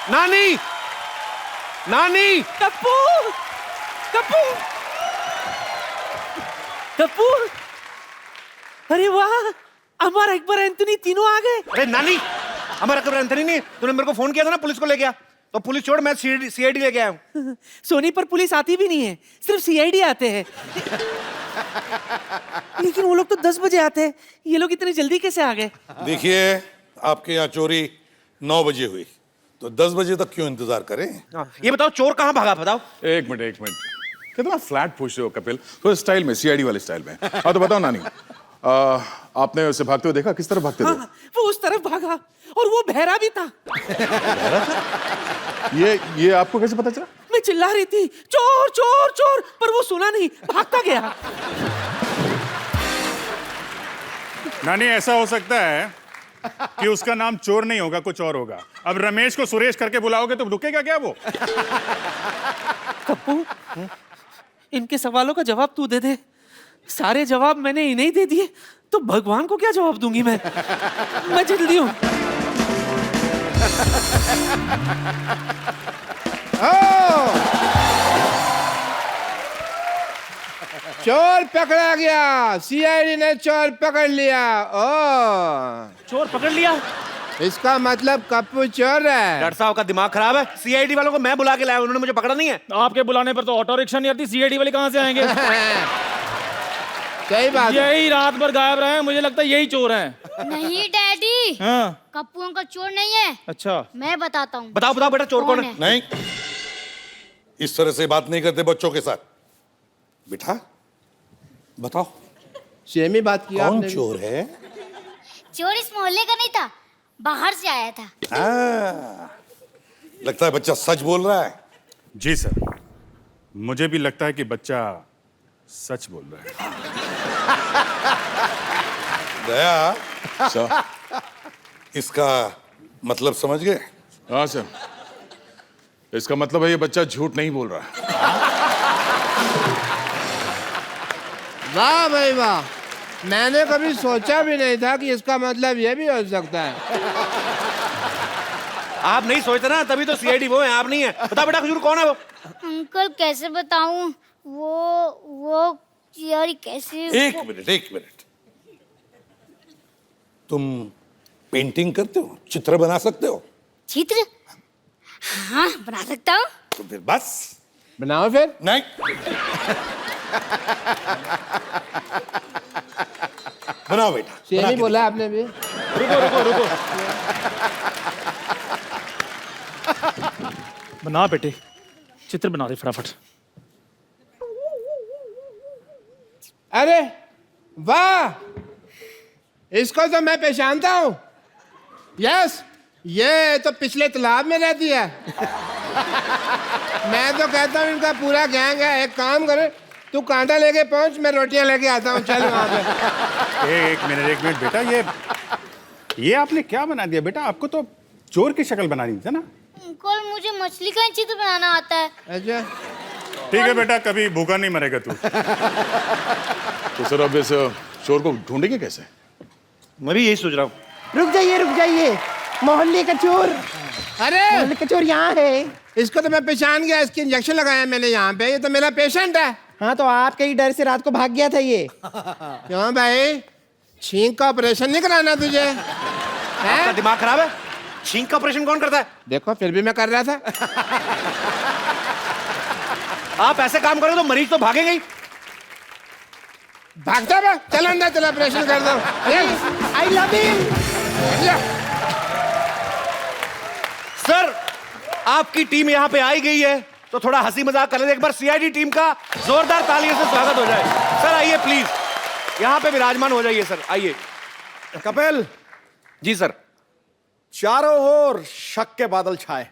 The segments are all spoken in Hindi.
नानी, नानी, कप्पू, कप्पू, कप्पू, अरे वाह, अमर अकबर एंथनी तीनों आ गए। अरे नानी, हमारा अकबर एंथनी नहीं, तूने मेरे को फोन किया था ना पुलिस को ले गया, तो पुलिस छोड़, मैं सीआईडी लेके आया हूँ। सोनी पर पुलिस आती भी नहीं है, सिर्फ सीआईडी आते हैं। लेकिन वो लोग तो 10 बजे आते हैं, ये लोग इतनी जल्दी कैसे आ गए? देखिए, आपके यहाँ चोरी 9 बजे हुई, तो 10 बजे तक क्यों इंतजार करें? ये बताओ चोर कहाँ भागा, बताओ। एक मिनट कितना फ्लैट पूछ रहे हो कपिल, तो स्टाइल में, सीआईडी वाले स्टाइल में। हाँ तो बताओ नानी, आपने उसे भागते हुए देखा? किस तरफ भागते थे? हाँ, वो उस तरफ भागा और वो बहरा भी था। ये आपको कैसे पता चला? मैं चिल्ला रही थी चोर चोर चोर, पर वो सुना नहीं, भागता गया। नानी, ऐसा हो सकता है कि उसका नाम चोर नहीं होगा, कुछ और होगा। अब रमेश को सुरेश करके बुलाओगे तो रुकेगा क्या वो? कप्पू, इनके सवालों का जवाब तू दे दे। सारे जवाब मैंने इन्हें ही दे दिए, तो भगवान को क्या जवाब दूंगी मैं जल्दी हूँ। चोर पकड़ा गया, सीआईडी ने चोर पकड़ लिया। ओ, चोर पकड़ लिया, इसका मतलब कप्पू चोर है। डॉक्टर साहब का दिमाग खराब है, सीआईडी वालों को मैं बुला के लाया, उन्होंने मुझे पकड़ा नहीं है। आपके बुलाने पर तो ऑटो रिक्शा नहीं आती, सीआईडी वाले कहाँ से आएंगे? सही बात है। यही रात भर गायब रहे हैं, मुझे लगता है यही चोर हैं। नहीं डैडी, हाँ। कप्पू अंकल चोर नहीं है। अच्छा, मैं बताता हूँ। बताओ बताओ बेटा, चोर कौन है? नहीं, इस तरह से बात नहीं करते बच्चों के साथ। बेटा बताओ, सेम ही बात किया कौन आपने भी। चोर है? चोर इस मोहल्ले का नहीं था, बाहर से आया था। लगता है बच्चा सच बोल रहा है। जी सर, मुझे भी लगता है कि बच्चा सच बोल रहा है। दया, सर, इसका मतलब समझ गए? हाँ सर, इसका मतलब है ये बच्चा झूठ नहीं बोल रहा। वाह भाई वाह, मैंने कभी सोचा भी नहीं था कि इसका मतलब ये भी हो सकता है। आप नहीं सोचते ना, तभी तो सीआईडी वो है, आप नहीं है। बता बेटा, खजूर कौन है वो? अंकल कैसे बताऊं? वो यार कैसे? एक मिनट, तुम पेंटिंग करते हो, चित्र बना सकते हो? चित्र? हाँ, बना सकता हूँ। तो फिर बस बनाओ फिर। नहीं। बनाओ बेटा, सेम बना ही के बोला आपने भी। रुको। बना बेटे, चित्र बना दे फटाफट। अरे वाह, इसको तो मैं पहचानता हूँ। यस, ये तो पिछले तालाब में रहती है। मैं तो कहता हूँ इनका पूरा गैंग है। एक काम करे, तू कांटा लेके पहुंच, मैं रोटियां लेके आता हूँ। चल वहां पे। एक मिनट बेटा, ये आपने क्या बना दिया बेटा? आपको तो चोर की शक्ल बनानी थी ना। अंकल, मुझे मछली का ही चित्र बनाना आता है। अच्छा, ठीक है बेटा, कभी भूखा नहीं मरेगा तू। तो सर अब इस चोर को ढूंढेंगे कैसे? मैं भी यही सोच रहा हूँ। रुक जाइए, मोहल्ले का चोर, अरे मोहल्ले का चोर यहाँ है। इसको तो मैं पहचान गया, इसकी इंजेक्शन लगाया मैंने यहाँ पे। ये तो मेरा पेशेंट है। हाँ, तो आपके ही डर से रात को भाग गया था ये। क्यों भाई, छींक का ऑपरेशन नहीं कराना तुझे? आपका दिमाग खराब है? छींक का ऑपरेशन कौन करता है? देखो, फिर भी मैं कर रहा था। आप ऐसे काम करो तो मरीज तो भागेंगे ही। भागता बा, चल अंदर, चल ऑपरेशन कर दो। I love you. सर, आपकी टीम यहाँ पे आई गई है, तो थोड़ा हंसी मजाक कर लेते। एक बार सीआईडी टीम का जोरदार तालियों से स्वागत हो जाए। सर आइए प्लीज, यहाँ पे विराजमान हो जाइए। सर आइए। कपिल जी सर। चारों ओर शक के बादल छाए।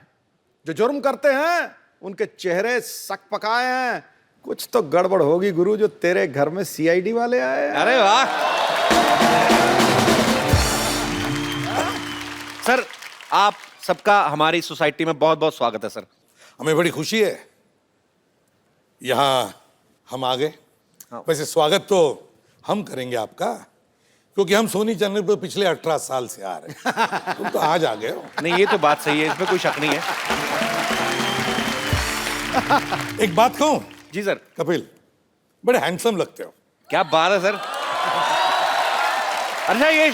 जो जुर्म करते हैं उनके चेहरे सक पकाए हैं। कुछ तो गड़बड़ होगी गुरु, जो तेरे घर में सीआईडी वाले आए। अरे वाह सर, आप सबका हमारी सोसाइटी में बहुत बहुत स्वागत है सर। हमें बड़ी खुशी है यहाँ हम आ गए। वैसे स्वागत तो हम करेंगे आपका, क्योंकि हम सोनी चैनल पर पिछले 18 साल से आ रहे हैं। तुम तो आज आ गए हो। नहीं, ये तो बात सही है, इसमें कोई शक नहीं है। एक बात कहूं जी सर। कपिल, बड़े हैंडसम लगते हो। क्या बात है सर। अच्छा, ये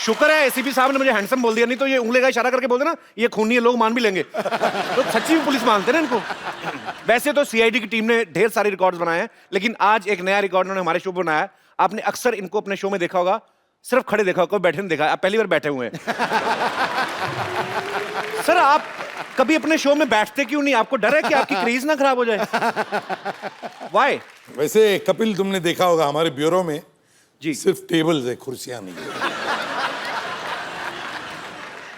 शुक्र है एसीपी साहब ने मुझे हैंडसम बोल दिया, नहीं तो ये उंगली का इशारा करके बोलते ना ये खूनी है, लोग मान भी लेंगे। तो सच्ची में पुलिस मानते ना इनको। वैसे तो सीआईडी की टीम ने ढेर सारे रिकॉर्ड्स बनाए हैं, लेकिन आज एक नया रिकॉर्ड उन्होंने हमारे शो पर बनाया। आपने अक्सर इनको अपने शो में देखा होगा, सिर्फ खड़े देखा होगा, कोई बैठे नहीं देखा। आप पहली बार बैठे हुए हैं। सर, आप कभी अपने शो में बैठते क्यों नहीं? आपको डर है कि आपकी क्रेज ना खराब हो जाए? वाई? वैसे कपिल, तुमने देखा होगा हमारे ब्यूरो में जी सिर्फ टेबल्स है, कुर्सियां नहीं है।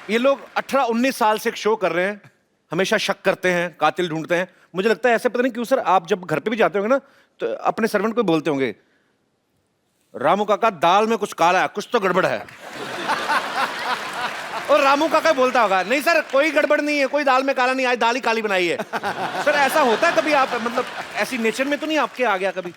ये लोग 18-19 साल से एक शो कर रहे हैं, हमेशा शक करते हैं, कातिल ढूंढते हैं। मुझे लगता है ऐसे, पता नहीं क्यों सर, आप जब घर पे भी जाते होंगे ना तो अपने सर्वेंट को बोलते होंगे, रामू काका दाल में कुछ काला है, कुछ तो गड़बड़ है। और रामू काका बोलता होगा, नहीं सर कोई गड़बड़ नहीं है, कोई दाल में काला नहीं, आज दाल ही काली बनाई है। सर ऐसा होता है कभी? आप मतलब ऐसी नेचर में तो नहीं आपके आ गया कभी?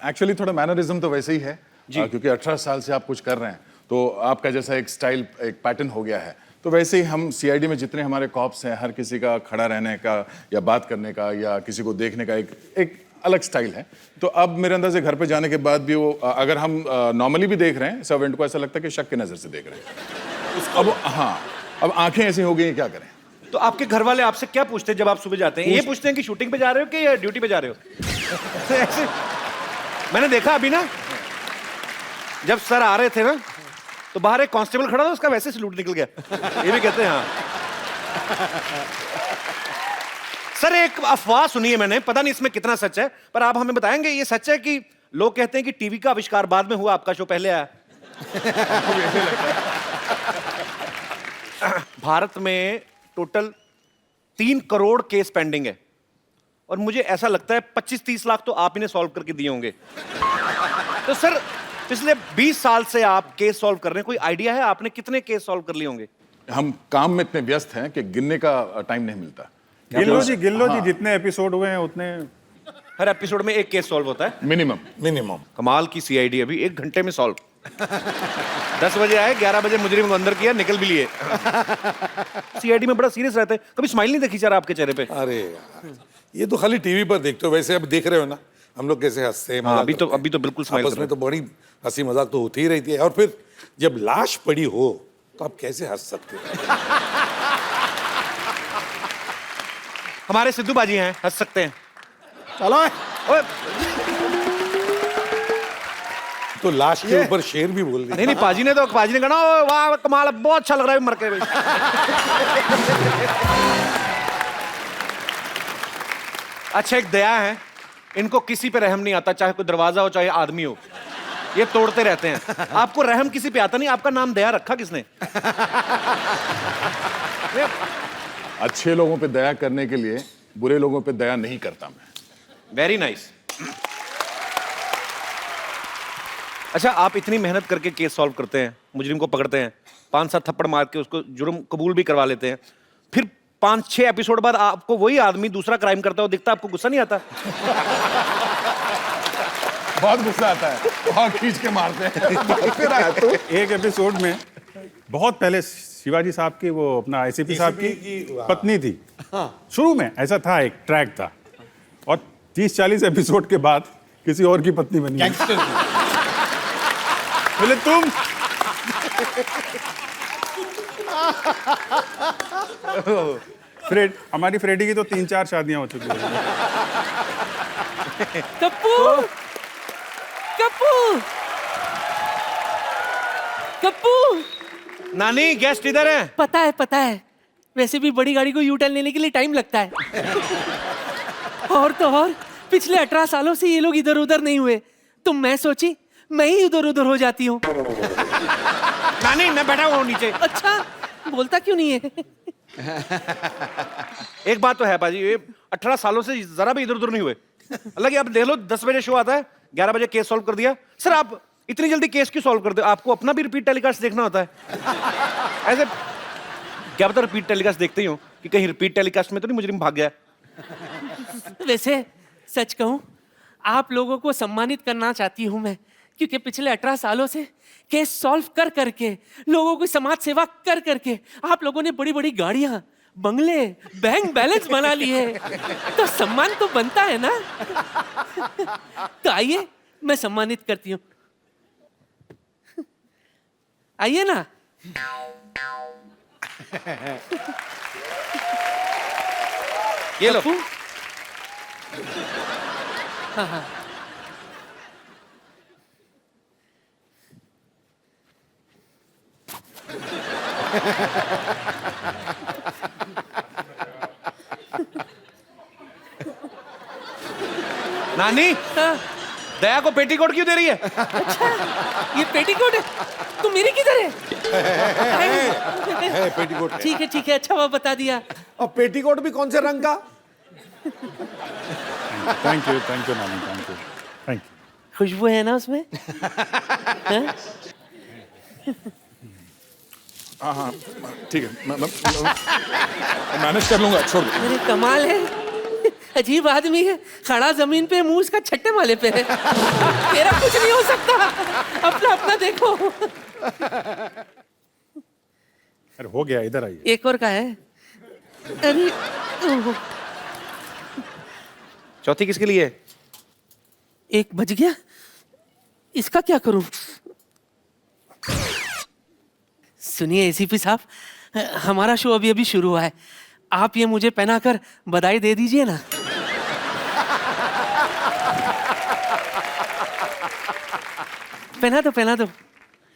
एक्चुअली थोड़ा मैनरिज्म तो वैसे ही है, क्योंकि 18 साल से आप कुछ कर रहे हैं तो आपका जैसा एक स्टाइल, एक पैटर्न हो गया है। तो वैसे ही हम सीआईडी में जितने हमारे कॉप्स हैं, हर किसी का खड़ा रहने का या बात करने का या किसी को देखने का एक अलग स्टाइल है। तो अब मेरे अंदर से घर पे जाने के बाद भी वो, अगर हम नॉर्मली भी देख रहे हैं सर्वेंट को, ऐसा लगता है कि शक की नजर से देख रहे हैं। अब हाँ, अब आंखें ऐसी हो गई हैं, क्या करें। तो आपके घर वाले आपसे क्या पूछते हैं जब आप सुबह जाते हैं? ये पूछते हैं कि शूटिंग पे जा रहे हो कि या ड्यूटी पे जा रहे हो? ऐसे मैंने देखा अभी ना, जब सर आ रहे थे ना तो बाहर एक कांस्टेबल खड़ा था, उसका वैसे सलूट निकल गया। ये भी कहते हैं हाँ। सर, एक अफवाह सुनी है मैंने, पता नहीं इसमें कितना सच है, पर आप हमें बताएंगे ये सच है कि लोग कहते हैं कि टीवी का आविष्कार बाद में हुआ, आपका शो पहले आया? भारत में टोटल 3 करोड़ केस पेंडिंग है और मुझे ऐसा लगता है 25-30 लाख तो आप ही ने सॉल्व करके दिए होंगे। तो सर, पिछले 20 साल से आप केस सॉल्व कर रहे हैं, कोई आइडिया है आपने कितने केस सॉल्व कर लिए होंगे? हम काम में इतने व्यस्त हैं कि गिनने का टाइम नहीं मिलता। गिन लो जी, जितने एपिसोड हुए हैं उतने। हर एपिसोड में एक केस सॉल्व होता है मिनिमम। कमाल की सीआईडी, अभी 1 घंटे में सॉल्व। 10 बजे आए, 11 बजे मुजरिम को अंदर किया, निकल भी लिए। सीआईडी में बड़ा सीरियस रहते हैं, कभी स्माइल नहीं देखी सर आपके चेहरे पे? अरे यार, ये तो खाली टीवी पर देखते हो, वैसे अब देख रहे हो ना हम लोग कैसे हंसते हैं। हाँ, अभी तो बिल्कुल स्माइल आपस में तो बड़ी हंसी मजाक तो होती ही रहती है, और फिर जब लाश पड़ी हो तो आप कैसे हंस सकते हो? हमारे सिद्धू बाजी हैं, हंस सकते हैं। चलो ओए, तो लाश के ऊपर शेर भी बोल दिया। नहीं पाजी ने कहा ना, "ओ, वाह कमाल, बहुत अच्छा लग रहा है मर के।" अच्छा, एक दया है, इनको किसी पे रहम नहीं आता, चाहे कोई दरवाजा हो चाहे आदमी हो, ये तोड़ते रहते हैं। आपको रहम किसी पे आता नहीं, आपका नाम दया रखा किसने? अच्छे लोगों पे दया करने के लिए बुरे लोगों पे दया नहीं करता मैं। Very nice. अच्छा, आप इतनी मेहनत करके केस सॉल्व करते हैं, मुजरिम को पकड़ते हैं, 5-7 थप्पड़ मार के उसको जुर्म कबूल भी करवा लेते हैं, फिर 5-6 एपिसोड बाद आपको वही आदमी दूसरा क्राइम करता हो दिखता, आपको गुस्सा नहीं आता? बहुत गुस्सा आता है, बहुत खींच के मारते हैं। फिर आया तो एक एपिसोड में बहुत पहले शिवाजी साहब की, वो अपना एसीपी साहब की पत्नी थी। शुरू में ऐसा था, एक ट्रैक था, और 30-40 एपिसोड के बाद किसी और की पत्नी बनी। बोले तुम हमारी फ्रेडी की तो 3-4 शादियां हो चुकी हैं। कप्पू, कप्पू, कप्पू। नानी, गेस्ट इधर है। पता है, वैसे भी बड़ी गाड़ी को यू टर्न लेने के लिए टाइम लगता है। और तो और पिछले 18 सालों से ये लोग इधर उधर नहीं हुए, तो मैं सोची मैं ही इधर उधर हो जाती हूँ। नानी, मैं बैठा हुआ हूँ नीचे। अच्छा, बोलता क्यों नहीं है? एक बात तो है पाजी, ये 18 सालों से जरा भी इधर उधर नहीं हुए। हालांकि आप देख लो, 10 बजे शो आता है, 11 बजे केस सॉल्व कर दिया। सर, आप इतनी जल्दी केस क्यों सॉल्व करते हो? आपको अपना भी रिपीट टेलीकास्ट देखना होता है? ऐसे क्या पता रिपीट टेलीकास्ट देखते ही हो कि कहीं रिपीट टेलीकास्ट में तो नहीं मुजरिम भाग गया? वैसे सच कहूं, आप लोगों को सम्मानित करना चाहती हूं मैं क्योंकि पिछले 18 सालों से केस सॉल्व कर करके, लोगों की समाज सेवा कर करके आप लोगों ने बड़ी बड़ी गाड़ियां, बंगले, बैंक बैलेंस बना लिए, तो सम्मान तो बनता है ना। तो आइए मैं सम्मानित करती हूँ, आइए ना। ये लो। पप्पू? हाँ हाँ। नानी, हाँ, दया को पेटीकोट क्यों दे रही है? ये पेटीकोट है, तो मेरी किधर है? है पेटीकोट है। ठीक है, अच्छा वो बता दिया। और पेटीकोट भी कौन से रंग का? थैंक यू नानी, थैंक यू। खुशबू है ना उसमें? हाँ? हाँ ठीक है, मैं मैनेज कर लूंगा, छोड़ दो। अरे कमाल है, अजीब आदमी है, खड़ा जमीन पे, मुंह उसका छट्टे माले पे है। तेरा कुछ नहीं हो सकता, अपना अपना देखो। अरे हो गया, इधर आइए। एक और का है। अरे ओह, चौथी किसके लिए है? एक बज गया, इसका क्या करूं? सुनिए एसीपी साहब, हमारा शो अभी अभी शुरू हुआ है, आप ये मुझे पहनाकर बधाई दे दीजिए ना। पहना दो।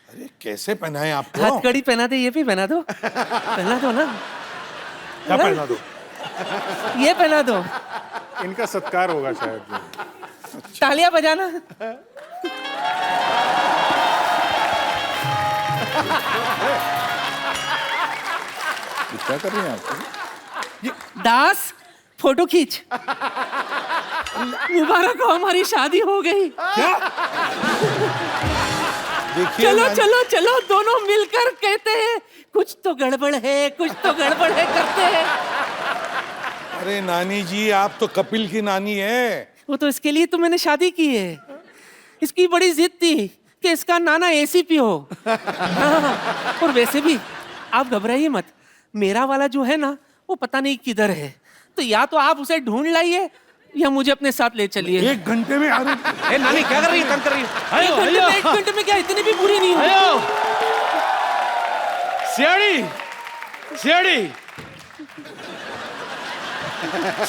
अरे कैसे पहनाए आपको? हथकड़ी पहना दे, ये भी पहना दो। पहना दो ना। क्या पहना दो? ये पहना दो। इनका सत्कार होगा शायद। तालियां बजाना। क्या कर रही हैं आप? दास, फोटो खींच। मुबारक हो, हमारी शादी हो गई। चलो दोनों मिलकर कहते हैं कुछ तो गड़बड़ है करते हैं। अरे नानी जी, आप तो कपिल की नानी है। वो तो इसके लिए तो मैंने शादी की है। इसकी बड़ी जिद थी कि इसका नाना एसीपी हो। हाँ, और वैसे भी आप घबराइए मत, मेरा वाला जो है ना वो पता नहीं किधर है, तो या तो आप उसे ढूंढ लाइए या मुझे अपने साथ ले चलिए। 1 घंटे में? अरे ए नानी क्या कर रही है? तंग कर रही है। एक घंटे में क्या, इतनी भी बुरी नहीं हो।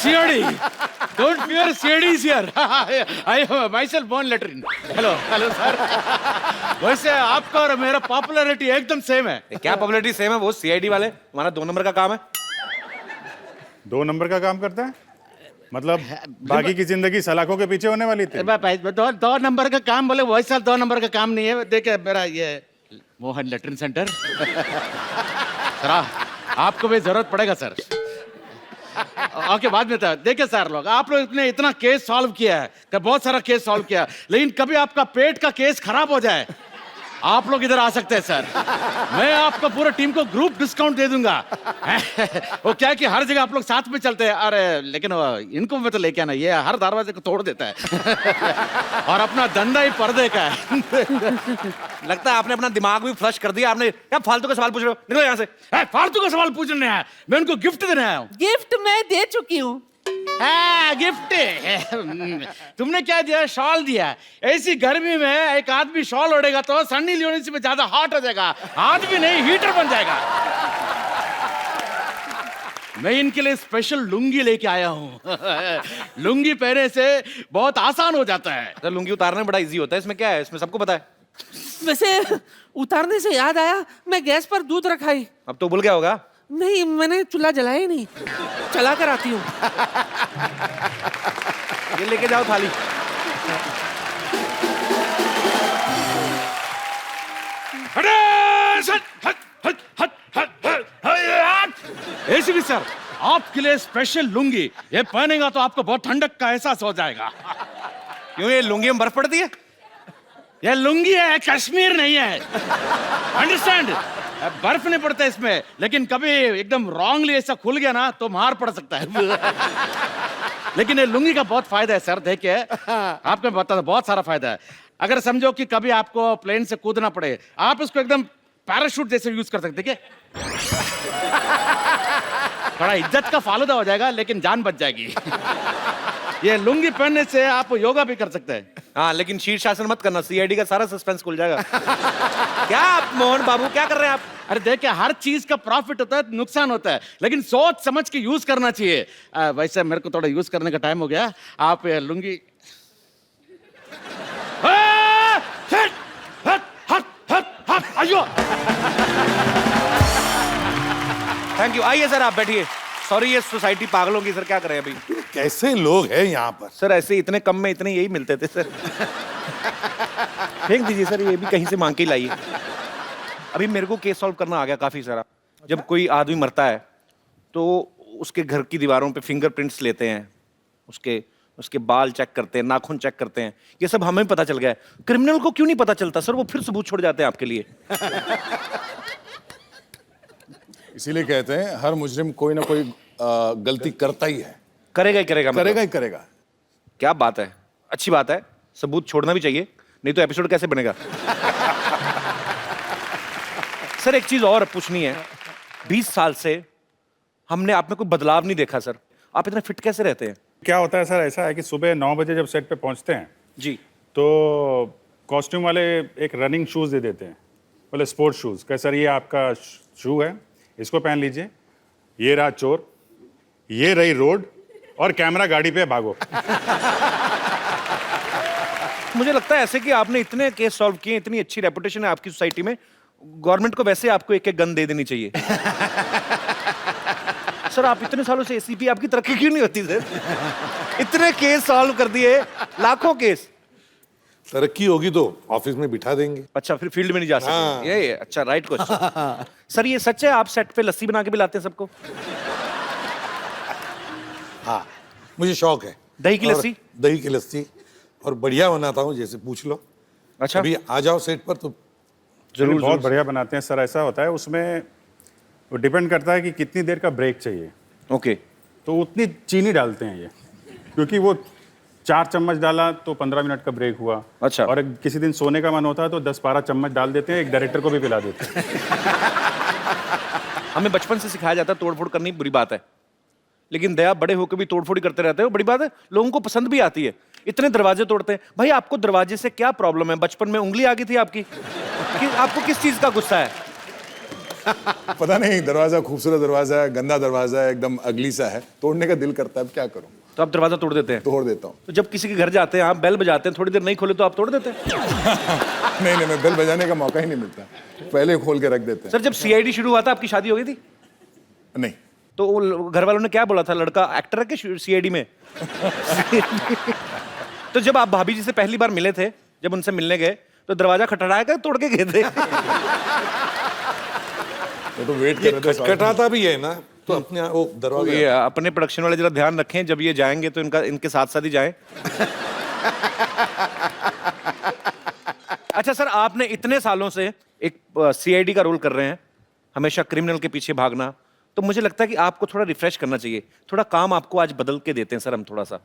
CID, don't fear, CID is here. I have myself born lettering. Hello sir. वैसे आपका और मेरा पॉपुलैरिटी एकदम सेम है। क्या पॉपुलैरिटी सेम है? वो सीआईडी वाले, हमारा 2 नंबर का काम है। 2 नंबर का काम करता है मतलब बाकी की जिंदगी सलाखों के पीछे होने वाली थी। 2 नंबर का काम बोले, वैसा 2 नंबर का काम नहीं है। देखिए मेरा ये मोहन लेटरिन सेंटर। सर आपको भी जरूरत पड़ेगा सर। ओके बाद में था। देखिए सर, आप लोग ने इतना केस सॉल्व किया है, बहुत सारा केस सॉल्व किया, लेकिन कभी आपका पेट का केस खराब हो जाए, आप लोग इधर आ सकते हैं सर। मैं आपको पूरे टीम को ग्रुप डिस्काउंट दे दूंगा। वो क्या है कि हर जगह आप लोग साथ में चलते हैं। अरे लेकिन इनको मैं तो लेके आना, ये हर दरवाजे को तोड़ देता है। और अपना धंधा ही पर्दे का है। लगता है आपने अपना दिमाग भी फ्लश कर दिया। आपने क्या फालतू का सवाल पूछ रहे हो? निकलो यहाँ से। फालतू का सवाल पूछने आया, मैं उनको गिफ्ट देने आया हूँ। गिफ्ट मैं दे चुकी हूँ। गिफ्ट तुमने क्या दिया? शॉल दिया। ऐसी गर्मी में एक आदमी शॉल ओढ़ेगा तो सन्नी लियोनी से ज्यादा हॉट हो जाएगा, आदमी नहीं हीटर बन जाएगा। मैं इनके लिए स्पेशल लुंगी लेके आया हूँ। लुंगी पहने से बहुत आसान हो जाता है। सर लुंगी उतारना बड़ा इजी होता है, इसमें क्या है? इसमें सबको पता है। वैसे उतारने से याद आया, मैं गैस पर दूध रखाई। अब तो भूल गया होगा। नहीं, मैंने चूल्हा जलाया ही नहीं, चला कर आती हूँ। ये लेके जाओ थाली। एसीपी सर, आपके लिए स्पेशल लुंगी। ये पहनेगा तो आपको बहुत ठंडक का एहसास हो जाएगा। क्यों, ये लुंगी में बर्फ पड़ती है? ये लुंगी है, कश्मीर नहीं है। अंडरस्टैंड? बर्फ नहीं पड़ता इसमें, लेकिन कभी एकदम रॉन्गली ऐसा खुल गया ना तो मार पड़ सकता है। लेकिन ये लुंगी का बहुत फायदा है सर। देखिए आपको बता दो, बहुत सारा फायदा है। अगर समझो कि कभी आपको प्लेन से कूदना पड़े, आप इसको एकदम पैराशूट जैसे यूज कर सकते क्या? थोड़ा इज्जत का फालूदा हो जाएगा लेकिन जान बच जाएगी। ये लुंगी पहनने से आप योगा भी कर सकते हैं। हाँ, लेकिन शीर्षासन मत करना, सीआईडी का सारा सस्पेंस खुल जाएगा। क्या आप मोहन बाबू क्या कर रहे हैं आप? अरे देखिए, हर चीज का प्रॉफिट होता है, नुकसान होता है, लेकिन सोच समझ के यूज करना चाहिए। वैसे मेरे को थोड़ा यूज करने का टाइम हो गया। आप ये लुंगी आइयो। Thank you. आइए सर, आप बैठिए। सॉरी, ये सोसाइटी पागलों की सर, क्या करें अभी? कैसे लोग हैं यहाँ पर? सर ऐसे इतने कम में इतने यही मिलते थे सर। फेंक दीजिए सर, ये भी कहीं से मांग के ही लाइए। अभी मेरे को केस सॉल्व करना आ गया काफी सारा। जब कोई आदमी मरता है तो उसके घर की दीवारों पे फिंगरप्रिंट्स लेते हैं, उसके बाल चेक करते हैं, नाखून चेक करते हैं। ये सब हमें पता चल गया है। क्रिमिनल को क्यों नहीं पता चलता सर? वो फिर सबूत छोड़ जाते हैं आपके लिए। इसीलिए कहते हैं हर मुजरिम कोई ना कोई गलती करता ही है। करेगा ही करेगा, मतलब। करेगा ही करेगा। क्या बात है, अच्छी बात है। सबूत छोड़ना भी चाहिए, नहीं तो एपिसोड कैसे बनेगा? सर एक चीज और पूछनी है। 20 साल से हमने आप में कोई बदलाव नहीं देखा सर। आप इतने फिट कैसे रहते हैं? क्या होता है सर, ऐसा है कि सुबह 9 बजे जब सेट पे पहुंचते हैं जी, तो कॉस्ट्यूम वाले एक रनिंग शूज दे देते हैं, बोले स्पोर्ट्स शूज। कह सर ये आपका शू है, इसको पहन लीजिए। ये रहा चोर, ये रही रोड, और कैमरा गाड़ी पे भागो। मुझे लगता है ऐसे कि आपने इतने केस सॉल्व किए, इतनी अच्छी रेपुटेशन है आपकी सोसाइटी में, गवर्नमेंट को वैसे आपको एक एक गन दे देनी चाहिए। सर आप इतने सालों से एसीपी, आपकी तरक्की क्यों नहीं होती सर? इतने केस सॉल्व कर दिए, लाखों केस। तरक्की होगी तो ऑफिस में बिठा देंगे। अच्छा, फिर फील्ड में नहीं जा सकते। हाँ। ये अच्छा, राइट क्वेश्चन। सर ये सच है आप सेट पे लस्सी बना के पिलाते हैं सबको? हाँ, मुझे शौक है। दही की और लस्सी? दही की लस्सी, और बढ़िया बनाता हूँ, जैसे पूछ लो। अच्छा, अभी आ जाओ सेट पर तो जरूर, बहुत बढ़िया बनाते हैं सर। ऐसा होता है उसमें, वो डिपेंड करता है कि कितनी देर का ब्रेक चाहिए। ओके। तो उतनी चीनी डालते हैं ये, क्योंकि वो 4 चम्मच डाला तो 15 मिनट का ब्रेक हुआ। अच्छा। और किसी दिन सोने का मन होता है तो 10-12 चम्मच डाल देते हैं, एक डायरेक्टर को भी पिला देते हैं। हमें बचपन से सिखाया जाता है तोड़फोड़ करनी बुरी बात है, लेकिन दया बड़े होकर भी तोड़फोड़ ही करते रहते हो, बड़ी बात है। लोगों को पसंद भी आती है। इतने दरवाजे तोड़ते हैं। भाई आपको दरवाजे से क्या प्रॉब्लम है? बचपन में उंगली आ गई थी आपकी? आपको किस चीज का गुस्सा है? पता नहीं, दरवाजा खूबसूरत दरवाजा है, गंदा दरवाजा है, एकदम अगली सा है, तोड़ने का दिल करता है, अब क्या करूं? तो आप दरवाजा तोड़ देते हैं? तोड़ देता हूँ। तो जब किसी के घर जाते हैं, आप बेल बजाते हैं, थोड़ी देर नहीं खोले तो आप तोड़ देते हैं? नहीं, मैं बेल बजाने का मौका ही नहीं मिलता, पहले खोल के रख देते हैं। सर जब सीआईडी शुरू हुआ था आपकी शादी हो गई थी? नहीं। तो वो घर वालों ने क्या बोला था, लड़का एक्टर है क्या सीआईडी में? तो जब आप भाभी जी से पहली बार मिले थे, जब उनसे मिलने गए, तो दरवाजा खटखटाया कर तोड़ के गए थे? तो वेट कर ये रहे थे। खटखटाता भी है ना, तो अपने वो दरवाजा। ये अपने प्रोडक्शन वाले जरा ध्यान रखें, जब ये जाएंगे तो इनके साथ साथ ही जाएं। अच्छा सर, आपने इतने सालों से एक सीआईडी का रोल कर रहे हैं, हमेशा क्रिमिनल के पीछे भागना, तो मुझे लगता है कि आपको थोड़ा रिफ्रेश करना चाहिए। थोड़ा काम आपको आज बदल के देते हैं सर हम थोड़ा सा।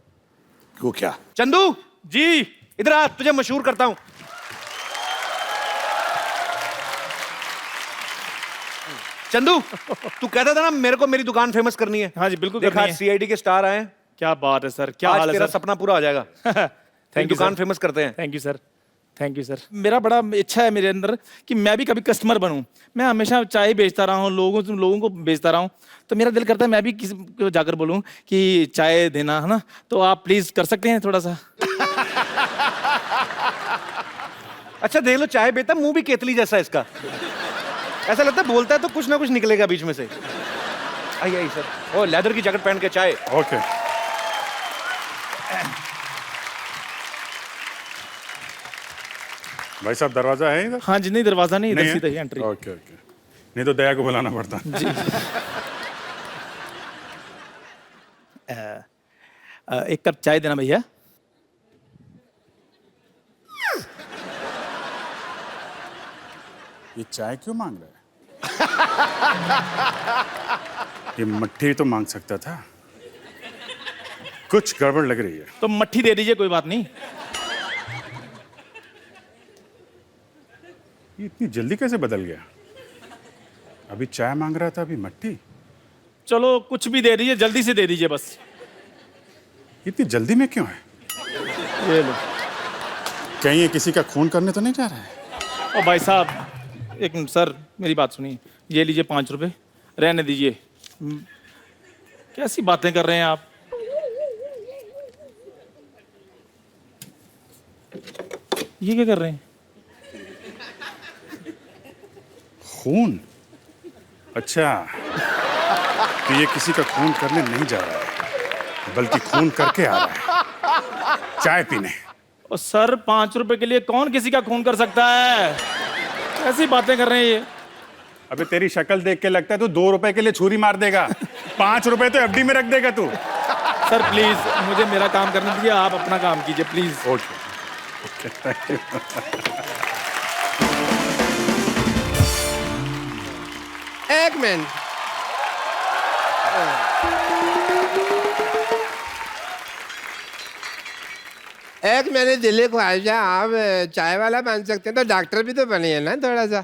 वो क्या? चंदू जी इधर आ, तुझे मशहूर करता हूं। चंदू, तू कहता था ना मेरे को मेरी दुकान फेमस करनी है। हाँ जी, बिल्कुल देखा, करनी है। सीआईडी के स्टार आए हैं। क्या बात है सर, क्या आज हाल है तेरा सर? सपना पूरा हो जाएगा। थैंक यू दुकान सर। फेमस करते हैं। Thank you sir, thank you sir. मेरा बड़ा इच्छा है मेरे अंदर कि मैं भी कभी कस्टमर बनूं। मैं हमेशा चाय बेचता रहा हूं, लोगों को बेचता रहा हूं, तो मेरा दिल करता है मैं भी किसी को जाकर बोलूं कि चाय देना है ना, तो आप प्लीज कर सकते हैं थोड़ा सा? अच्छा देख लो, चाय बेटा मुंह भी केतली जैसा है इसका। ऐसा लगता है बोलता है तो कुछ ना कुछ निकलेगा बीच में से। आइए आइए सर। ओ लेदर की जैकेट पहन के चाय। ओके। भाई साहब दरवाजा है इधर? हाँ जी, नहीं दरवाजा नहीं, इधर नहीं है? सीधा ही एंट्री। ओके ओके, नहीं तो दया को बुलाना पड़ता। जी। एक कप चाय देना भैया। ये चाय क्यों मांग रहा है? ये मट्ठी तो मांग सकता था। कुछ गड़बड़ लग रही है। तो मट्ठी दे दीजिए, कोई बात नहीं। ये इतनी जल्दी कैसे बदल गया? अभी चाय मांग रहा था, अभी मट्टी। चलो कुछ भी दे दीजिए, जल्दी से दे दीजिए बस। इतनी जल्दी में क्यों है? ये लो। कहीं ये किसी का खून करने तो नहीं जा रहा है? ओ भाई साहब, एक मिनट सर, मेरी बात सुनिए। ये लीजिए 5 रुपए, रहने दीजिए। कैसी बातें कर रहे हैं आप? ये क्या कर रहे हैं? खून? अच्छा, तो ये किसी का खून करने नहीं जा रहा है, बल्कि खून करके आ रहा है चाय पीने। और सर 5 रुपए के लिए कौन किसी का खून कर सकता है? कैसी बातें कर रहे हैं ये? अबे तेरी शक्ल देख के लगता है तू 2 रुपए के लिए छुरी मार देगा। 5 रुपए तो एफडी में रख देगा तू। सर प्लीज मुझे मेरा काम करने दीजिए, आप अपना काम कीजिए प्लीज। Okay, thank you. एक मिनट, एक मेरे दिल्ली ख्वाहिशा, आप चाय वाला बन सकते हैं तो डॉक्टर भी तो बनिए ना थोड़ा सा।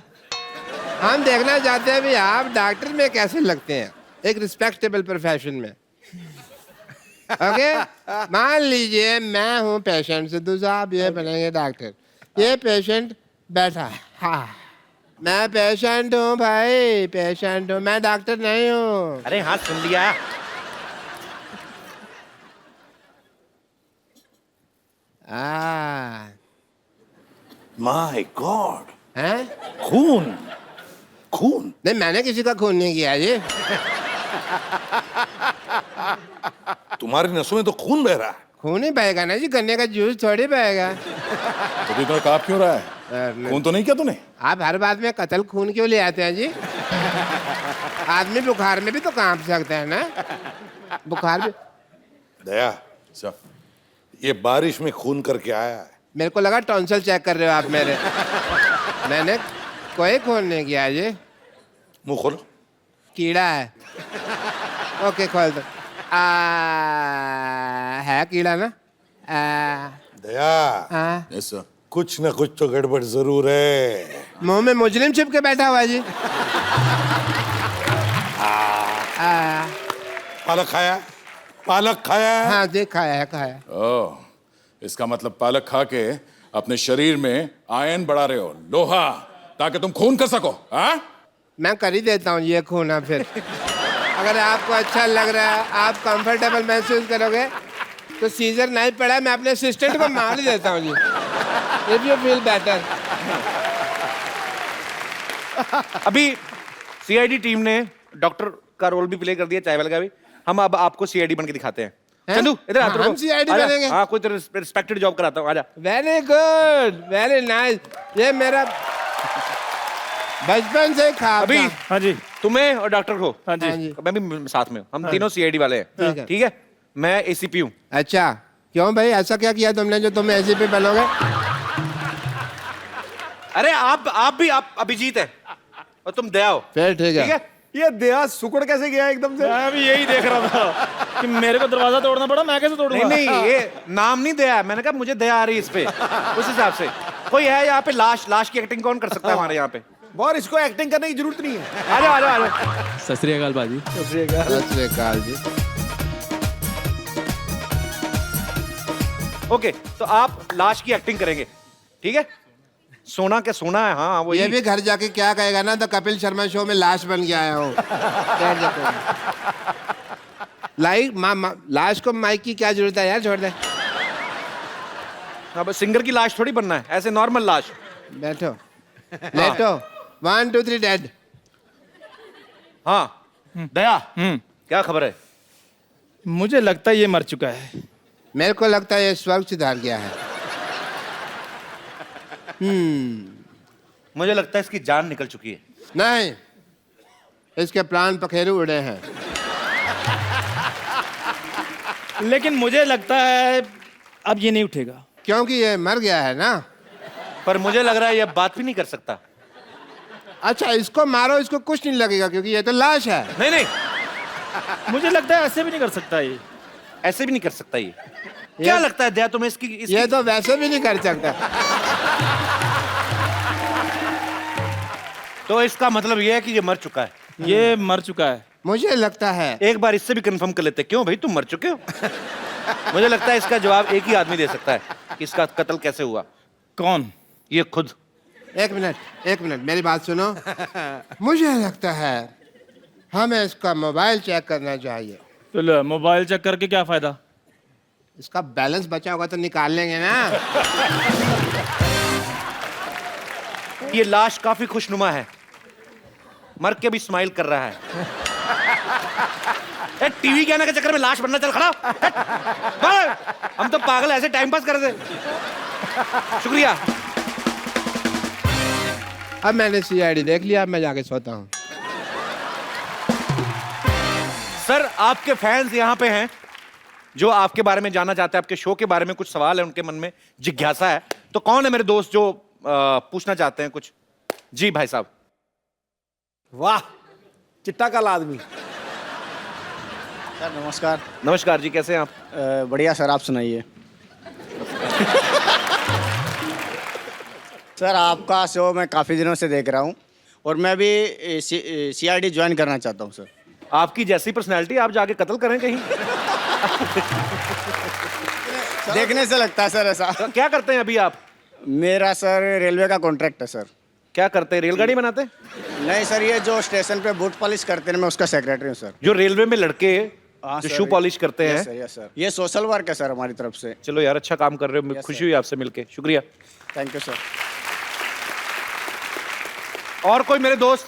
हम देखना चाहते हैं भी आप डॉक्टर में कैसे लगते हैं, एक रिस्पेक्टेबल प्रोफेशन में। ओके, मान लीजिए मैं हूँ पेशेंट, सिद्धू साहब ये बनेंगे डॉक्टर। ये पेशेंट बैठा है, हाँ मैं पेशेंट हूँ भाई, पेशेंट हूँ, मैं डॉक्टर नहीं हूँ। अरे हाँ सुन लिया। माय गॉड, हैं? खून खून। नहीं मैंने किसी का खून नहीं किया जी। तुम्हारी नसों में तो खून बह रहा है। खून ही बहेगा ना जी, गन्ने का जूस थोड़ी बहेगा। तो इतना काप क्यों रहा है? खून तो नहीं किया तूने? आप हर बात में कत्ल खून क्यों ले आते हैं जी? आदमी बुखार में भी तो कांप सकता है ना, बुखार भी। दया, अच्छा, ये बारिश में खून करके आया है। मेरे को लगा टॉन्सिल चेक कर रहे हो आप मेरे। मैंने कोई खून नहीं किया जी। मुंह खोलो। कीड़ा है। ओके खोल दो। है कीड़ा ना? दया, यस सर। कुछ ना कुछ तो गड़बड़ जरूर है। मुंह में मुजरिम छिप के बैठा हुआ है जी। पालक खाया? पालक खाया? हाँ जी खाया है, खाया। ओह, इसका मतलब पालक खा के अपने शरीर में आयन बढ़ा रहे हो, लोहा, ताकि तुम खून कर सको। हाँ, मैं कर ही देता हूँ ये खून। अब फिर अगर आपको अच्छा लग रहा है, आप कंफर्टेबल महसूस करोगे तो सीजर नहीं पड़ा, मैं अपने असिस्टेंट को मार ही देता हूँ जी। If you feel better. अभी सीआईडी टीम ने डॉक्टर का रोल भी प्ले कर दिया, चाय वाले का भी। हम अब आपको सीआईडी बन के दिखाते हैं। चंदू इधर आ, हम CID बनेंगे? हाँ, कोई रिस्पेक्टेड जॉब कराता हूँ, आजा। Very good, very nice. ये मेरा बचपन से ख्वाब अभी था। हाँ जी, तुम्हें और डॉक्टर को, हाँ जी, हाँ जी। मैं भी साथ में हूँ, हम तीनों सीआईडी वाले ठीक हैं। है। ठीक है, मैं एसीपी हूँ। अच्छा क्यों भाई, ऐसा क्या किया तुमने जो तुम ऐसे पे बनोगे? अरे आप भी अभिजीत है और तुम दया हो। फिर ठीक है। ये दया सुकड़ कैसे गया एकदम से? मैं भी यही देख रहा था कि मेरे को दरवाजा तोड़ना पड़ा, मैं कैसे तोड़ूंगा? नहीं ये नाम नहीं दया है, मैंने कहा मुझे दया आ रही है इस पे, उस हिसाब से। कोई है यहाँ पे लाश की एक्टिंग कौन कर सकता है हमारे यहाँ पे? और इसको एक्टिंग करने की जरूरत नहीं है। आ जाओ आ जाओ आ जाओ। सत श्री अकाल बाजी। सत श्री अकाल जी। ओके, तो आप लाश की एक्टिंग करेंगे, ठीक है? सोना क्या सोना है, हाँ वो ये भी घर जाके क्या कहेगा ना, तो कपिल शर्मा शो में लाश बन के आया हूँ। क्या कहते हैं? लाश को माइक की क्या जरूरत है यार, छोड़ दे। अब सिंगर की लाश थोड़ी बनना है, ऐसे नॉर्मल लाश। बैठो लेटो। 1 2 3 डेड। हाँ दया, क्या खबर है? मुझे लगता है ये मर चुका है। मेरे को लगता है ये स्वर्ग सिधार गया है। मुझे लगता है इसकी जान निकल चुकी है। नहीं, इसके प्राण पखेरु उड़े हैं। लेकिन मुझे लगता है अब ये नहीं उठेगा। क्योंकि ये मर गया है ना। पर मुझे लग रहा है ये बात भी नहीं कर सकता। अच्छा इसको मारो, इसको कुछ नहीं लगेगा क्योंकि ये तो लाश है। नहीं नहीं, मुझे लगता है ऐसे भी नहीं कर सकता ये। ऐसे भी नहीं कर सकता ये। क्या लगता है दया तुम्हें इसकी ये तो वैसे भी नहीं कर सकता। तो इसका मतलब ये है कि ये मर चुका है। ये मर चुका है। मुझे लगता है एक बार इससे भी कंफर्म कर लेते हैं। क्यों भाई, तुम मर चुके हो? मुझे लगता है इसका जवाब एक ही आदमी दे सकता है कि इसका कत्ल कैसे हुआ। कौन? ये खुद। एक मिनट मेरी बात सुनो। मुझे लगता है हमें इसका मोबाइल चेक करना चाहिए। तो लो, मोबाइल चेक करके क्या फायदा? इसका बैलेंस बचा होगा तो निकाल लेंगे ना। ये लाश काफी खुशनुमा है, मर के भी स्माइल कर रहा है। टीवी के आने के चक्कर में लाश बनना, चल खड़ा। हम तो पागल ऐसे टाइम पास कर दे। शुक्रिया। अब मैंने सीआईडी देख लिया, अब मैं जाके सोता हूँ। सर, आपके फैंस यहाँ पे हैं जो आपके बारे में जानना चाहते हैं, आपके शो के बारे में कुछ सवाल है उनके मन में, जिज्ञासा है। तो कौन है मेरे दोस्त जो पूछना चाहते हैं कुछ? जी भाई साहब। वाह, चिट्टा काला आदमी। सर नमस्कार। नमस्कार जी, कैसे हैं आप? बढ़िया सर, आप सुनाइए। सर आपका शो मैं काफ़ी दिनों से देख रहा हूँ और मैं भी सीआईडी ज्वाइन करना चाहता हूँ सर। आपकी जैसी पर्सनैलिटी, आप जाके कत्ल करें कहीं। देखने से लगता है सर ऐसा। तो क्या करते हैं अभी आप? मेरा सर रेलवे का कॉन्ट्रैक्ट है सर। क्या करते हैं, रेलगाड़ी बनाते हैं? नहीं सर, ये जो स्टेशन पे बूट पॉलिश करते हैं, मैं उसका सेक्रेटरी हूँ सर। जो रेलवे में लड़के हाँ जो सर, शू पॉलिश करते हैं। यस सर, ये सोशल वर्क है सर हमारी तरफ से। चलो यार, अच्छा काम कर रहे हो, खुशी हुई आपसे मिलके। शुक्रिया। Thank you sir. और कोई मेरे दोस्त?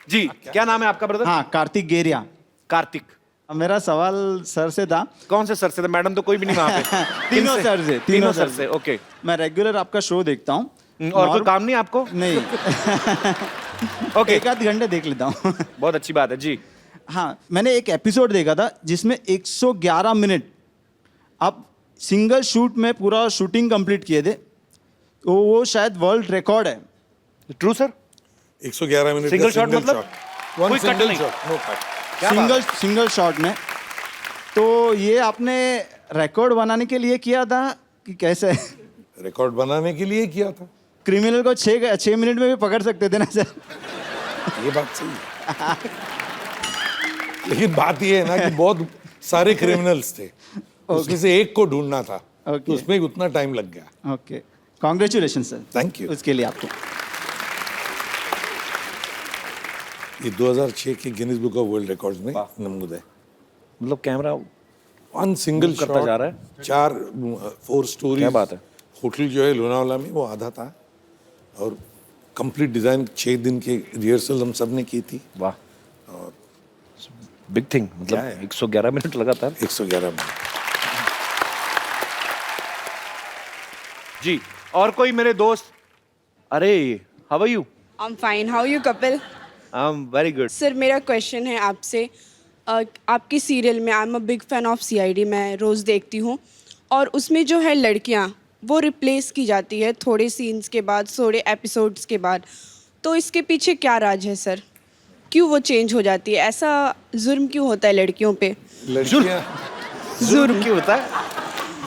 जी, क्या नाम है आपका ब्रदर? हाँ, कार्तिक गेरिया। कार्तिक। मेरा सवाल सर से था। कौन से सर से था? मैडम तो कोई भी नहीं वहां पे। तीनों सर से। तीनों सर से। ओके। मैं रेगुलर आपका शो देखता हूँ। और कोई काम नहीं आपको? नहीं। ओके। एक आध घंटे देख लेता हूँ। बहुत अच्छी बात है जी। हाँ, मैंने एक एपिसोड देखा था जिसमें 111 मिनट आप सिंगल शूट में पूरा शूटिंग कंप्लीट किए थे। तो वो शायद वर्ल्ड रिकॉर्ड है। True sir? 111 minute single shot मतलब कोई कट नहीं? सिंगल शॉट में। तो ये आपने रिकॉर्ड बनाने के लिए किया था कि कैसे? रिकॉर्ड बनाने के लिए किया था। क्रिमिनल को 6 मिनट में भी पकड़ सकते थे ना सर? ये बात सही है। लेकिन बात ये है ना कि बहुत सारे क्रिमिनल्स थे, उसमें से एक को ढूंढना था, तो उसमें उतना टाइम लग गया। Okay, congratulation sir. Thank you उसके लिए आपको। ये 2006 के Guinness book of world records में नमूद है। मतलब कैमरा वन सिंगल करता जा रहा है। 4 स्टोरी। क्या बात है। होटल जो है लोनावाला में, वो आधा था और कंप्लीट डिजाइन 6 दिन के रिहर्सल हम सब ने की थी। वाह, बिग थिंग। मतलब 111 मिनट लगातार। 111 मिनट। जी, और कोई मेरे दोस्त? अरे, how are you? I am fine, how you Kapil? I am very good. Sir मेरा क्वेश्चन है आपसे। आपकी सीरियल में I am a big fan of CID, मैं रोज़ देखती हूँ और उसमें जो है लड़कियाँ वो रिप्लेस की जाती है थोड़े सीन्स के बाद, थोड़े एपिसोड्स के बाद। तो इसके पीछे क्या राज है सर? क्यों वो चेंज हो जाती है? ऐसा जुर्म क्यों होता है लड़कियों पे? जुर्म क्यों होता है?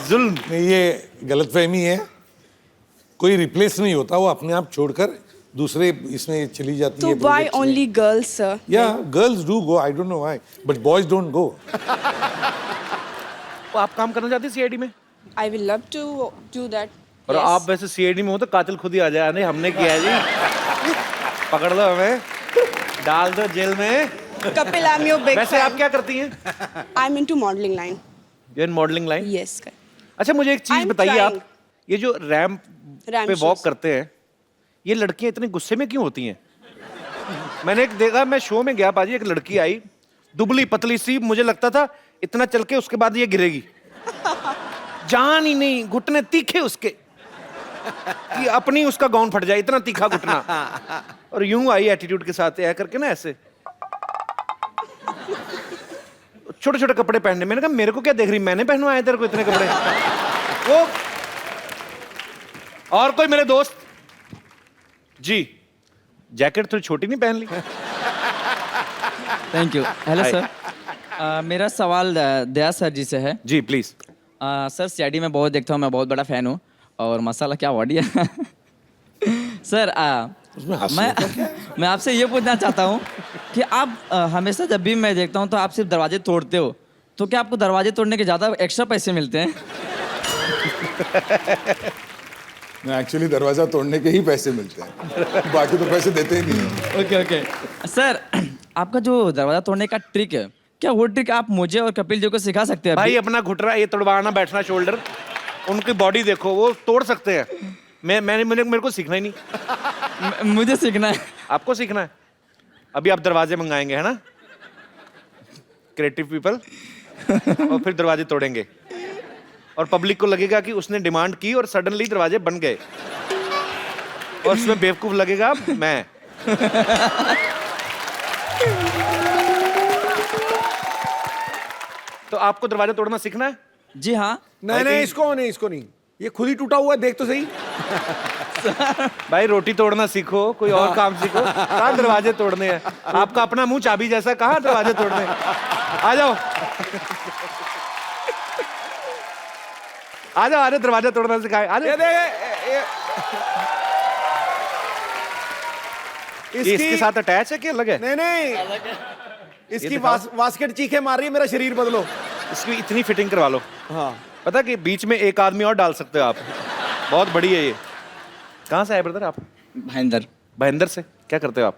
जुल्म नहीं, ये गलतफहमी है। कोई रिप्लेस नहीं होता, वो अपने आप छोड़कर दूसरे इसमें चली जाती तो है। Why only girls sir? या girls do go, I don't know why, but boys don't go. आप काम करना चाहते हैं सीआईडी में? I will love to do that. और आप वैसे सीआईडी में हो तो कातिल खुद ही आ जाए। नहीं, हमने किया है जी। पकड़ लो हमें, डाल दो जेल में। Kapil, I am your big वैसे आप क्या करती हैं? I am into modelling line. You in modelling line? Yes. अच्छा, मुझे एक चीज I'm बताइए, trying. आप ये जो रैंप पे वॉक shows. करते हैं, ये लड़कियां इतने गुस्से में क्यों होती हैं? मैंने एक देखा, मैं शो में गया पाजी, एक लड़की आई दुबली पतली सी, मुझे लगता था इतना चल के उसके बाद ये गिरेगी। जान ही नहीं, घुटने तीखे उसके कि अपनी उसका गाउन फट जाए, इतना तीखा घुटना। और यूं आई एटीट्यूड के साथ ऐ करके ना, ऐसे छोटे छोटे कपड़े पहनने। मैंने कहा मेरे को क्या देख रही, मैंने पहनवाए तेरे को इतने कपड़े? वो और कोई मेरे दोस्त? जी, जैकेट थोड़ी छोटी नहीं पहन ली? Thank you. हेलो सर, मेरा सवाल दया सर जी से है। जी प्लीज। सर सीआईडी में बहुत देखता हूँ, मैं बहुत बड़ा फैन हूँ और मसाला क्या बढ़िया। सर उसमें हंसने का क्या है? मैं आपसे ये पूछना चाहता हूँ कि आप हमेशा जब भी मैं देखता हूँ तो आप सिर्फ दरवाजे तोड़ते हो, तो क्या आपको दरवाजे तोड़ने के ज़्यादा एक्स्ट्रा पैसे मिलते हैं? मैं एक्चुअली दरवाजा तोड़ने के ही पैसे मिलते हैं, बाकी तो पैसे देते ही नहीं। ओके ओके सर, आपका जो दरवाजा तोड़ने का ट्रिक है, क्या वो ट्रिक आप मुझे और कपिल जी को सिखा सकते हैं? भाई अपना घुटना ये तोड़वाना, बैठना शोल्डर, उनकी बॉडी देखो, वो तोड़ सकते हैं। मेरे को सीखना ही नहीं। मुझे सीखना है। आपको सीखना है? अभी आप दरवाजे मंगाएंगे, है ना? क्रिएटिव पीपल, और फिर दरवाजे तोड़ेंगे और पब्लिक को लगेगा कि उसने डिमांड की और सडनली दरवाजे बन गए, और उसमें बेवकूफ लगेगा मैं। तो आपको दरवाजा तोड़ना सीखना है? जी हाँ। नहीं, इसको नहीं, ये खुद ही टूटा हुआ है, देख तो सही। भाई रोटी तोड़ना सीखो, कोई और काम सीखो, कहाँ दरवाजे तोड़ने हैं? आपका अपना मुंह चाबी जैसा, कहाँ दरवाजे तोड़ने हैं? आ जाओ आ जाओ, दरवाजा तोड़ना सिखाए। आ जाओ। इसके साथ अटैच है कि अलग है? नहीं, इसकी वास्केट चीखे मार रही है, मेरा शरीर बदलो। इसकी इतनी फिटिंग करवा लो। हाँ, पता कि बीच में एक आदमी और डाल सकते हो आप, बहुत बड़ी है ये। कहाँ से आए ब्रदर आप? भाईंदर। भाईंदर से। क्या करते हो आप?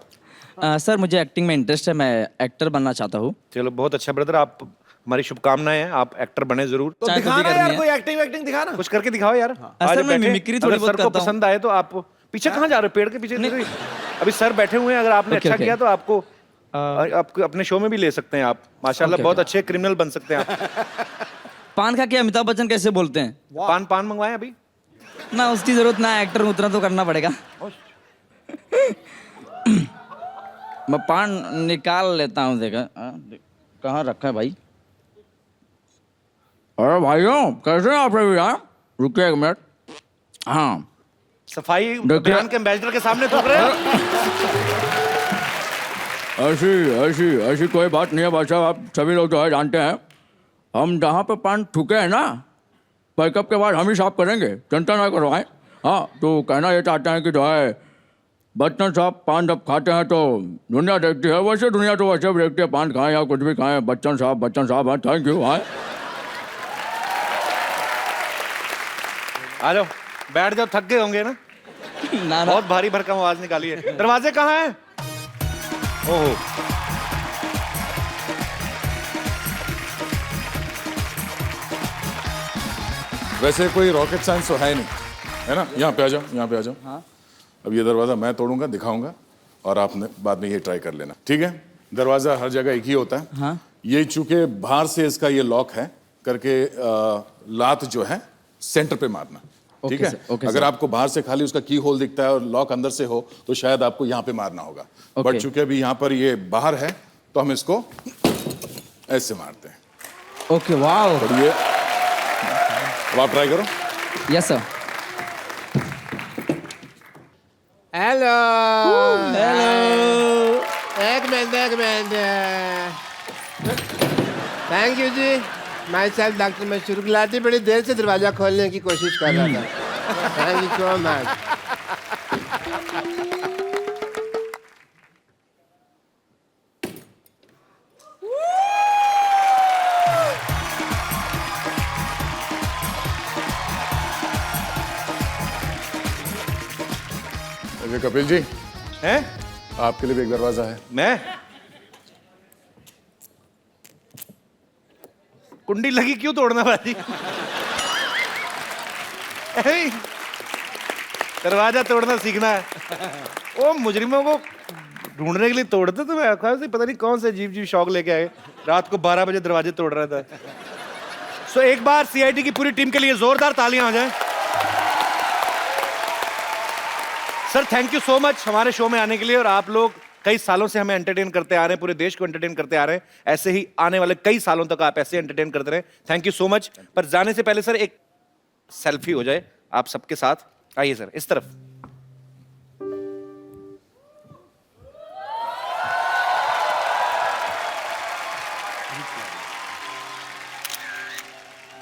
सर मुझे एक्टिंग में इंटरेस्ट है, मैं एक्टर बनना चाहता हूँ। चलो बहुत अच्छा ब्रदर, आप हमारी शुभकामनाएं हैं, आप एक्टर बने जरूर। तो दिखाना यार, कोई एक्टिंग दिखाना, कुछ करके दिखाओ यार। सर मैं मिमिक्री थोड़ी बहुत सर को करता हूँ। पसंद आए तो आप पीछे कहाँ जा रहे हो? पेड़ के पीछे? अभी सर बैठे हुए हैं, अगर आपने अच्छा किया तो आपको अपने शो में भी ले सकते हैं आप। माशाल्लाह बहुत अच्छे क्रिमिनल बन सकते हैं आप। पान खा के अमिताभ बच्चन कैसे बोलते हैं? पान मंगवाए अभी ना, उसकी जरूरत ना, एक्टर उतना तो करना पड़ेगा। मैं पान निकाल लेता हूँ, देखा कहाँ रखा है भाई? अरे भाइयों कैसे हैं आप लोग? यार रुकिए एक मिनट। हाँ, सफाई अभियान के एम्बेसडर के सामने थूक रहे हो। ऐसी कोई बात नहीं है भाई साहब, आप सभी लोग जो है जानते हैं, हम जहाँ पे पान थूके हैं ना, पैकअप के बाद हम ही साफ करेंगे, चिंता ना करवाएं। हाँ, तो कहना ये चाहते हैं कि जो है बच्चन साहब पान जब खाते हैं तो दुनिया देखती है, वैसे दुनिया तो वैसे भी देखती है, पान खाएं या कुछ भी खाएं, बच्चन साहब हैं। Thank you. हाँ आ जाओ, बैठ जाओ, थक गए होंगे ना? ना बहुत भारी भरकम आवाज निकाली है। दरवाजे कहाँ हैं? ओहो, वैसे कोई रॉकेट साइंस तो है नहीं, है ना? यहाँ पे आ जाओ। हाँ। अब ये दरवाजा मैं तोड़ूंगा, दिखाऊंगा, और आपने बाद में ये ट्राई कर लेना, ठीक है? दरवाजा हर जगह एक ही होता है। हाँ। ये चूंकि बाहर से इसका ये लॉक है करके, लात जो है सेंटर पे मारना, ठीक है? अगर आपको बाहर से खाली उसका की होल दिखता है और लॉक अंदर से हो तो शायद आपको यहाँ पे मारना होगा, बट चूंकि अभी यहाँ पर ये बाहर है तो हम इसको ऐसे मारते हैं। Okay, wow. और ये अब आप ट्राई करो। Yes sir. हेलो। एक minute. Thank you ji. Myself doctor Mashoor Gulati बड़ी देर से दरवाजा खोलने की कोशिश कर रहा था। Thank you so much. Ajay Kapil ji, हैं? आपके लिए भी एक दरवाजा है। मैं कुंडी लगी क्यों तोड़ना भाई? दरवाजा तोड़ना सीखना है। ओ मुजरिमों को ढूंढने के लिए तोड़ते, तो मैं पता नहीं कौन से अजीब शौक लेके आए, रात को 12 बजे दरवाजे तोड़ रहा था। सो एक बार सीआईडी की पूरी टीम के लिए जोरदार तालियां हो जाएं। Sir thank you so much हमारे शो में आने के लिए, और आप लोग कई सालों से हमें एंटरटेन करते आ रहे हैं, पूरे देश को एंटरटेन करते आ रहे हैं। ऐसे ही आने वाले कई सालों तक आप ऐसे एंटरटेन करते रहे। Thank you so much. पर जाने से पहले सर एक सेल्फी हो जाए आप सबके साथ। आइए सर इस तरफ।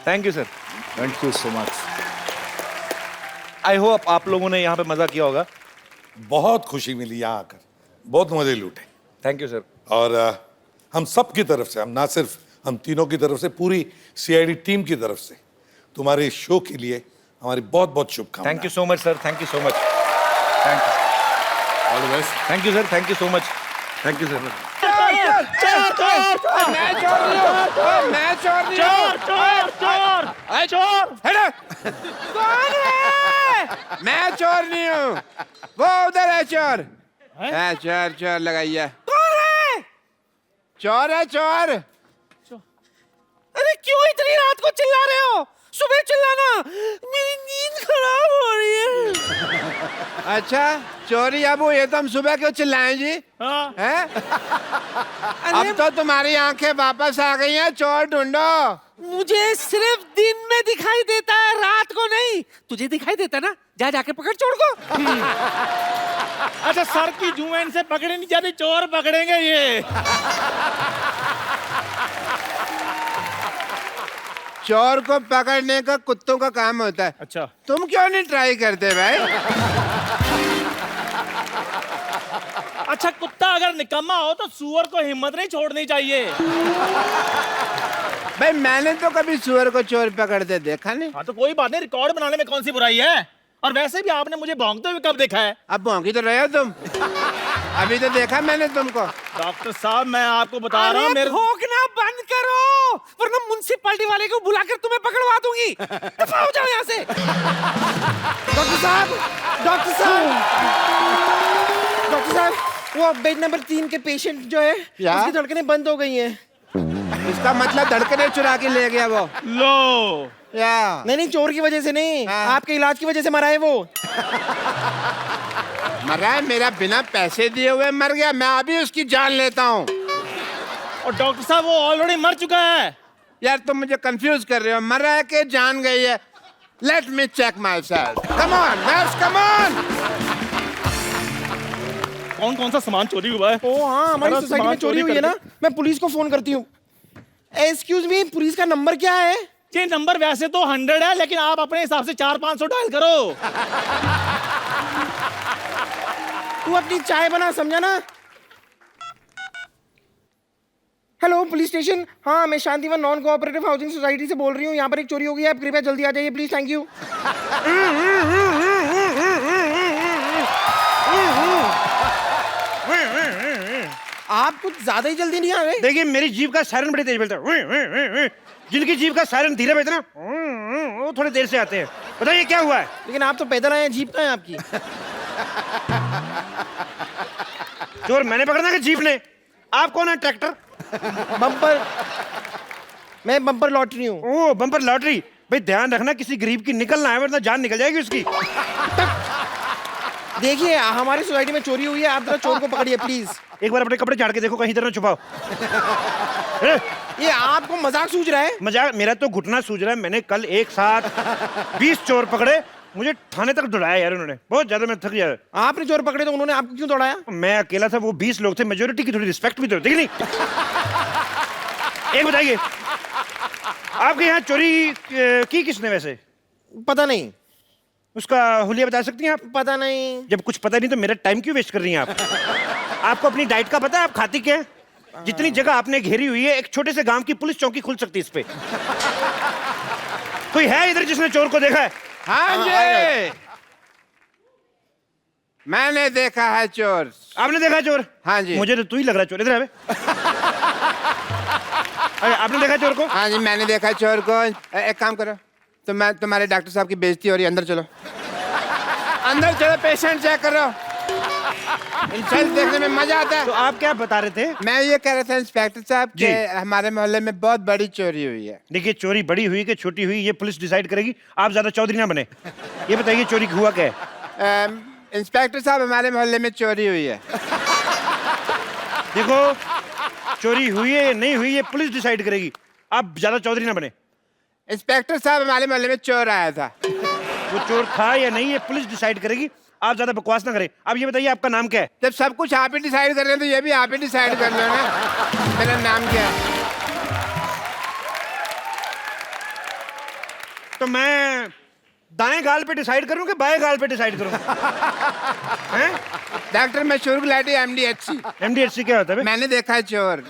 Thank you sir. Thank you so much. I hope आप लोगों ने यहाँ पे मजा किया होगा। बहुत खुशी मिली यहाँ आकर, बहुत मजे लूटे। Thank you sir. और हम सब की तरफ से, हम ना सिर्फ हम तीनों की तरफ से, पूरी सीआईडी टीम की तरफ से तुम्हारे शो के लिए हमारी बहुत बहुत शुभकामनाएं। Thank you so much sir, thank you so much, thank you, all the best. Thank you sir, thank you so much, thank you sir. मैं चोर नहीं हूँ, मैं चोर नहीं हूँ। कौन है? मैं चोर नहीं हूँ, वो उधर है चोर। है चोर, चोर लगाइए। कौन है? चोर है चोर। अरे क्यों इतनी रात को चिल्ला रहे हो? सुबह चिल्लाना, मेरी नींद खराब हो रही है। अच्छा चोरी अब हुई है तो हम सुबह क्यों चिल्लाएं जी? हैं? अब तो तुम्हारी आंखें वापस आ गई हैं, चोर ढूंढो। मुझे सिर्फ दिन में दिखाई देता है, रात को नहीं। तुझे दिखाई देता ना, जा जाके पकड़ चोर को। अच्छा सर की जुएन से पकड़े नहीं जाते, चोर पकड़ेंगे ये। चोर को पकड़ने का कुत्तों का काम होता है। अच्छा तुम क्यों नहीं ट्राई करते भाई? अच्छा कुत्ता अगर निकम्मा हो तो सुअर को हिम्मत नहीं छोड़नी चाहिए। भाई मैंने तो कभी सुअर को चोर पकड़ते देखा नहीं। हाँ तो कोई बात नहीं, रिकॉर्ड बनाने में कौन सी बुराई है। और वैसे भी आपने मुझे भौंकते हुए कब देखा है? अब भौंकी तो रहे हो तुम। अभी तो देखा मैंने तुमको। डॉक्टर साहब मैं आपको बता रहा हूँ, मेरे भौंकना बंद करो, वरना म्युनिसिपैलिटी वाले को बुलाकर तुम्हें पकड़वा दूंगी। दफा हो जाओ यहाँ से। डॉक्टर साहब, डॉक्टर साहब, डॉक्टर साहब, वो बेड नंबर 3 के पेशेंट जो है, उसकी धड़कनें बंद हो गई हैं। इसका मतलब धड़कने चुरा के ले गया वो। लो या नहीं, चोर की वजह से नहीं, आपके इलाज की वजह से मरा है वो। मरा है? मेरा बिना पैसे दिए हुए मर गया? मैं अभी उसकी जान लेता हूँ। और डॉक्टर साहब वो ऑलरेडी मर चुका है। यार तुम मुझे कंफ्यूज कर रहे हो, मर रहा है कि जान गई है? Let me check myself. Come on nurse, come on. कौन कौन सा सामान चोरी हुआ है? ओ हाँ, हमारी सोसाइटी में चोरी हुई है ना, मैं पुलिस को फोन करती हूँ। एक्सक्यूज मी, पुलिस का नंबर क्या है? ये नंबर वैसे तो 100 है, लेकिन आप अपने हिसाब से 400-500 डायल करो। तू अपनी चाय बना, समझा ना? Hello police station. हाँ मैं Shantivan non cooperative housing society से बोल रही हूँ। यहाँ पर एक चोरी हो गई है, आप कृपया जल्दी आ जाइए प्लीज। Thank you. आप कुछ ज्यादा ही जल्दी नहीं आ रहे। देखिए मेरी जीभ का सायरन बड़ी तेज बजता है। जिनकी जीभ का सायरन धीरे बजता है ना, वो थोड़ी देर से आते हैं। बताइए क्या हुआ है? लेकिन आप तो पैदल आए हैं, जीप कहाँ है आपकी? चोर मैंने पकड़ना कि जीप ने? आप कौन है? ट्रैक्टर? बम्पर, मैं बम्पर लॉटरी हूँ। ओह बम्पर लॉटरी। भाई ध्यान रखना किसी गरीब की निकल ना है, वरना जान निकल जाएगी उसकी। देखिए हमारी सोसाइटी में चोरी हुई है, आप जरा चोर को पकड़िए प्लीज। एक बार अपने कपड़े झाड़ के देखो, कहीं इधर ना छुपाओ। ये आपको मजाक सूझ रहा है? मजाक? मेरा तो घुटना सूझ रहा है। मैंने कल एक साथ 20 चोर पकड़े, मुझे थाने तक दौड़ाया यार उन्होंने। बहुत ज्यादा मैं थक गया। आपने चोर पकड़े तो उन्होंने आपको क्यों दौड़ाया? मैं अकेला था, वो 20 लोग थे, मेजोरिटी की थोड़ी रिस्पेक्ट भी तो होती नहीं। एक बताइए, आपके यहाँ चोरी की किसने वैसे? पता नहीं। उसका हुलिया बता सकती हैं आप? पता नहीं। जब कुछ पता नहीं तो मेरा टाइम क्यों वेस्ट कर रही हैं आप? आपको अपनी डाइट का पता है? आप खाती क्या है? जितनी जगह आपने घेरी हुई है, एक छोटे से गांव की पुलिस चौकी खुल सकती है इस पे। कोई है इधर जिसने चोर को देखा है? हाँ जी, मैंने देखा है चोर। आपने देखा है चोर? हाँ जी। मुझे तो तू ही लग रहा है चोर। इधर आवे। अरे आपने देखा चोर को? हाँ जी मैंने देखा है चोर को। एक काम करो, तो मैं तुम्हारे डॉक्टर साहब की बेइज्जती हो रही है, अंदर चलो। अंदर चलो, पेशेंट चेक करो। इंसान देखने में मजा आता है। तो आप क्या बता रहे थे? मैं ये कह रहा था इंस्पेक्टर साहब कि हमारे मोहल्ले में बहुत बड़ी चोरी हुई है। देखिए चोरी बड़ी हुई कि छोटी हुई ये पुलिस डिसाइड करेगी। आप ज्यादा चौधरी ना बने। ये बताइए चोरी हुआ क्या है? इंस्पेक्टर साहब हमारे मोहल्ले में चोरी हुई है। देखो चोरी हुई है या नहीं हुई ये पुलिस डिसाइड करेगी। आप ज्यादा चौधरी ना बने। इंस्पेक्टर साहब हमारे मोहल्ले में चोर आया था। वो चोर था या नहीं ये पुलिस डिसाइड करेगी। आप ज्यादा बकवास ना करें। आप ये बताइए आपका नाम क्या है? जब सब कुछ आप ही डिसाइड कर रहे हैं तो ये भी आप ही डिसाइड कर लो ना। मेरा नाम क्या है? तो मैं दाएं गाल पे डिसाइड करूं कि बाएं गाल पे डिसाइड करूं? हैं? डॉक्टर मैं चोर गुलाटी MDHC। MDHC क्या होता है बे? मैंने देखा है चोर।